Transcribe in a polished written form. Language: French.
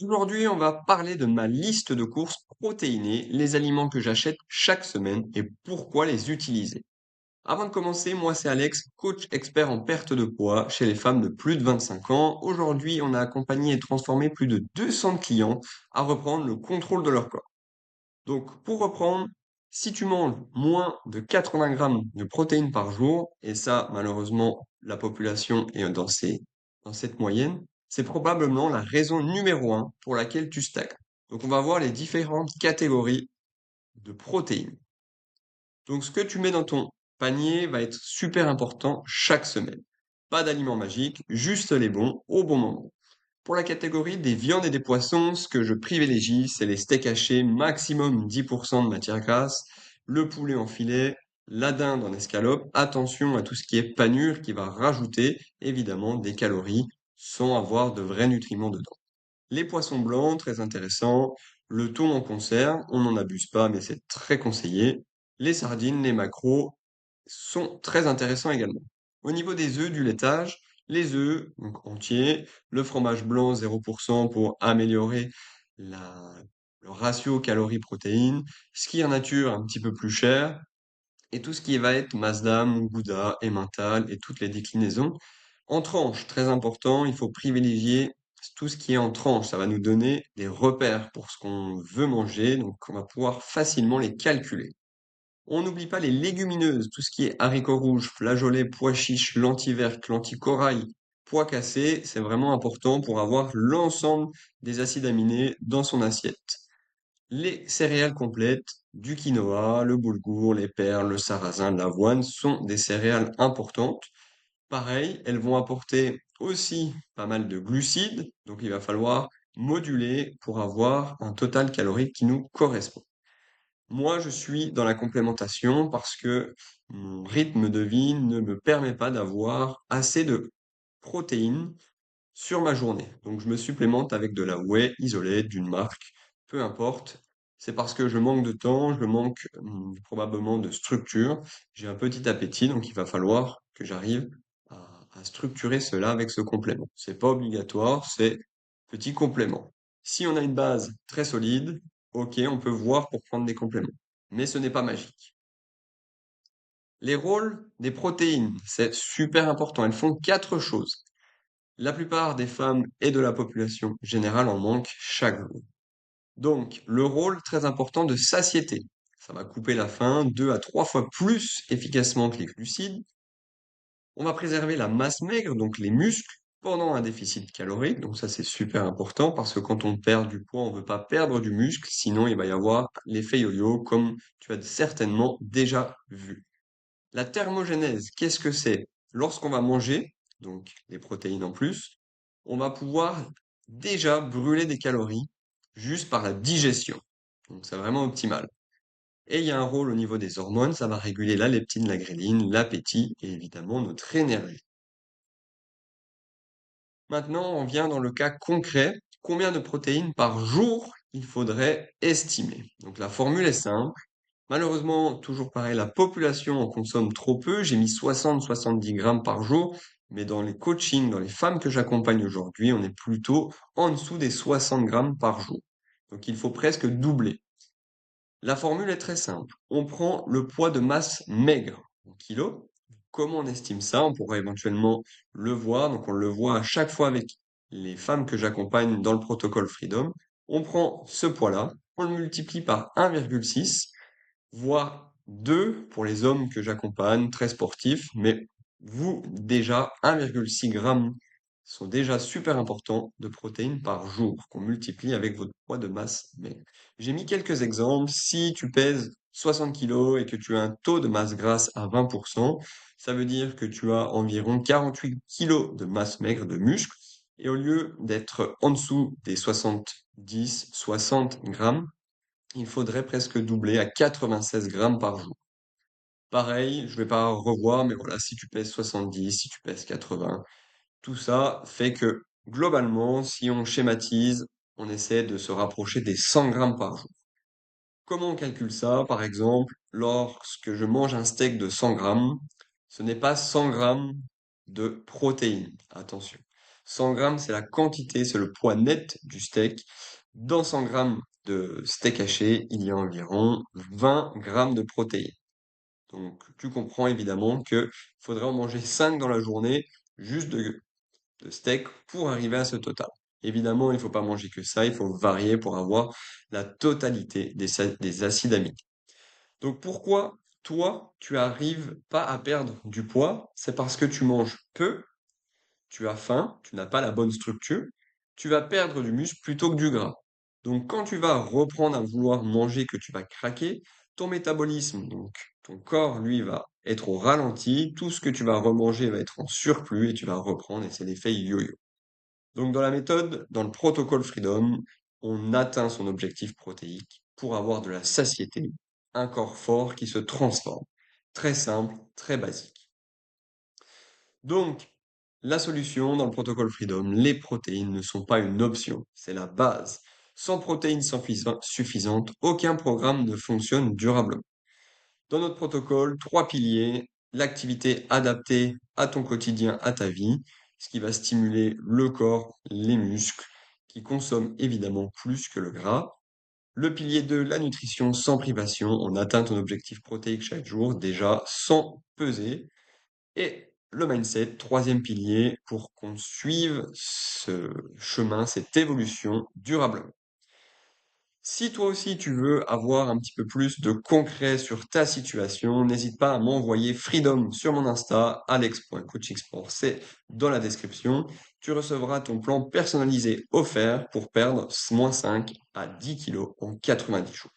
Aujourd'hui, on va parler de ma liste de courses protéinées, les aliments que j'achète chaque semaine et pourquoi les utiliser. Avant de commencer, moi c'est Alex, coach expert en perte de poids chez les femmes de plus de 25 ans. Aujourd'hui, on a accompagné et transformé plus de 200 clients à reprendre le contrôle de leur corps. Donc, pour reprendre, si tu manges moins de 80 grammes de protéines par jour, et ça, malheureusement, la population est dans cette moyenne, c'est probablement la raison numéro un pour laquelle tu stagnes. Donc, on va voir les différentes catégories de protéines. Donc, ce que tu mets dans ton panier va être super important chaque semaine. Pas d'aliments magiques, juste les bons au bon moment. Pour la catégorie des viandes et des poissons, ce que je privilégie, c'est les steaks hachés, maximum 10% de matière grasse, le poulet en filet, la dinde en escalope. Attention à tout ce qui est panure qui va rajouter évidemment des calories sans avoir de vrais nutriments dedans. Les poissons blancs, très intéressants. Le thon en conserve, on n'en abuse pas, mais c'est très conseillé. Les sardines, les maquereaux sont très intéressants également. Au niveau des œufs, du laitage, les œufs, donc entiers, le fromage blanc 0% pour améliorer la, le ratio calories-protéines, ski en nature un petit peu plus cher, et tout ce qui va être Masdam, Gouda, Emmental et toutes les déclinaisons. En tranche, très important, il faut privilégier tout ce qui est en tranche. Ça va nous donner des repères pour ce qu'on veut manger, donc on va pouvoir facilement les calculer. On n'oublie pas les légumineuses, tout ce qui est haricots rouges, flageolets, pois chiches, lentilles vertes, lentilles corail, pois cassés, c'est vraiment important pour avoir l'ensemble des acides aminés dans son assiette. Les céréales complètes, du quinoa, le boulgour, les perles, le sarrasin, l'avoine sont des céréales importantes. Pareil, elles vont apporter aussi pas mal de glucides, donc il va falloir moduler pour avoir un total calorique qui nous correspond. Moi, je suis dans la complémentation parce que mon rythme de vie ne me permet pas d'avoir assez de protéines sur ma journée. Donc, je me supplémente avec de la whey isolée d'une marque, peu importe. C'est parce que je manque de temps, je manque probablement de structure. J'ai un petit appétit, donc il va falloir que j'arrive à structurer cela avec ce complément. C'est pas obligatoire, c'est petit complément. Si on a une base très solide, ok, on peut voir pour prendre des compléments. Mais ce n'est pas magique. Les rôles des protéines, c'est super important. Elles font quatre choses. La plupart des femmes et de la population générale en manquent chaque jour. Donc, le rôle très important de satiété. Ça va couper la faim 2 à 3 fois plus efficacement que les glucides. On va préserver la masse maigre, donc les muscles, pendant un déficit calorique. Donc ça, c'est super important parce que quand on perd du poids, on ne veut pas perdre du muscle, sinon il va y avoir l'effet yo-yo, comme tu as certainement déjà vu. La thermogénèse, qu'est-ce que c'est? Lorsqu'on va manger, donc les protéines en plus, on va pouvoir déjà brûler des calories juste par la digestion. Donc c'est vraiment optimal. Et il y a un rôle au niveau des hormones, ça va réguler la leptine, la gréline, l'appétit et évidemment notre énergie. Maintenant, on vient dans le cas concret. Combien de protéines par jour il faudrait estimer? Donc la formule est simple. Malheureusement, toujours pareil, la population en consomme trop peu. J'ai mis 60-70 grammes par jour, mais dans les coachings, dans les femmes que j'accompagne aujourd'hui, on est plutôt en dessous des 60 grammes par jour. Donc il faut presque doubler. La formule est très simple. On prend le poids de masse maigre en kilos. Comment on estime ça? On pourrait éventuellement le voir. Donc on le voit à chaque fois avec les femmes que j'accompagne dans le protocole Freedom. On prend ce poids-là, on le multiplie par 1,6 voire 2 pour les hommes que j'accompagne, très sportifs, mais vous, déjà, 1,6 grammes sont déjà super importants de protéines par jour, qu'on multiplie avec votre poids de masse maigre. J'ai mis quelques exemples. Si tu pèses 60 kilos et que tu as un taux de masse grasse à 20%, ça veut dire que tu as environ 48 kilos de masse maigre de muscle. Et au lieu d'être en dessous des 70, 60 grammes, il faudrait presque doubler à 96 grammes par jour. Pareil, je vais pas revoir, mais voilà, si tu pèses 70, si tu pèses 80, tout ça fait que globalement, si on schématise, on essaie de se rapprocher des 100 grammes par jour. Comment on calcule ça? Par exemple, lorsque je mange un steak de 100 grammes, ce n'est pas 100 grammes de protéines. Attention. 100 grammes, c'est la quantité, c'est le poids net du steak. Dans 100 grammes de steak haché, il y a environ 20 grammes de protéines. Donc, tu comprends évidemment qu'il faudrait en manger 5 dans la journée, juste de steak, pour arriver à ce total. Évidemment, il ne faut pas manger que ça, il faut varier pour avoir la totalité des acides aminés. Donc pourquoi toi, tu arrives pas à perdre du poids? C'est parce que tu manges peu, tu as faim, tu n'as pas la bonne structure, tu vas perdre du muscle plutôt que du gras. Donc quand tu vas reprendre à vouloir manger, que tu vas craquer, ton métabolisme, donc ton corps, lui, va être au ralenti, tout ce que tu vas remanger va être en surplus et tu vas reprendre et c'est l'effet yo-yo. Donc dans la méthode, dans le protocole Freedom, on atteint son objectif protéique pour avoir de la satiété, un corps fort qui se transforme. Très simple, très basique. Donc, la solution dans le protocole Freedom, les protéines ne sont pas une option, c'est la base. Sans protéines suffisantes, aucun programme ne fonctionne durablement. Dans notre protocole, 3 piliers, l'activité adaptée à ton quotidien, à ta vie, ce qui va stimuler le corps, les muscles, qui consomment évidemment plus que le gras. Le pilier 2, la nutrition sans privation, on atteint ton objectif protéique chaque jour, déjà sans peser. Et le mindset, troisième pilier, pour qu'on suive ce chemin, cette évolution durablement. Si toi aussi tu veux avoir un petit peu plus de concret sur ta situation, n'hésite pas à m'envoyer Freedom sur mon Insta, alex.coachingsport, c'est dans la description. Tu recevras ton plan personnalisé offert pour perdre -5 à 10 kilos en 90 jours.